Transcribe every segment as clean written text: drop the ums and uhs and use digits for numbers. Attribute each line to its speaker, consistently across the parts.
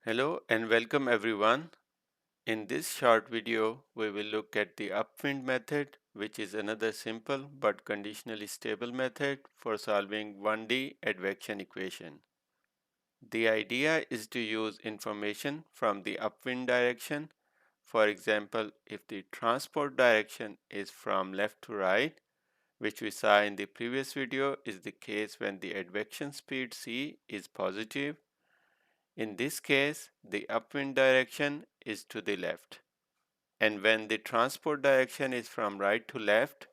Speaker 1: Hello and welcome everyone. In this short video, we will look at the Upwind method, which is another simple but conditionally stable method for solving 1D advection equation. The idea is to use information from the upwind direction. For example, if the transport direction is from left to right, which we saw in the previous video is the case when the advection speed c is positive. In this case, the upwind direction is to the left. And when the transport direction is from right to left,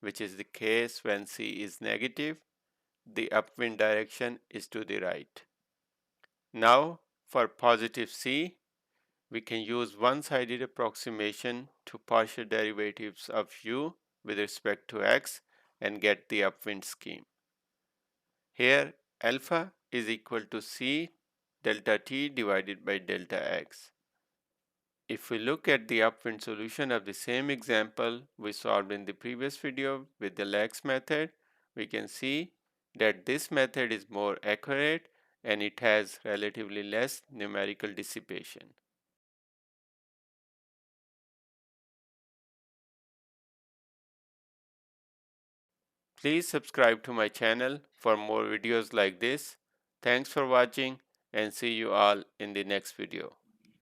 Speaker 1: which is the case when c is negative, the upwind direction is to the right. Now, for positive c, we can use one-sided approximation to partial derivatives of u with respect to x and get the upwind scheme. Here, alpha is equal to c delta t divided by delta x. If we look at the upwind solution of the same example we solved in the previous video with the lax method, we can see that this method is more accurate and it has relatively less numerical dissipation. Please subscribe to my channel for more videos like this. Thanks for watching and see you all in the next video.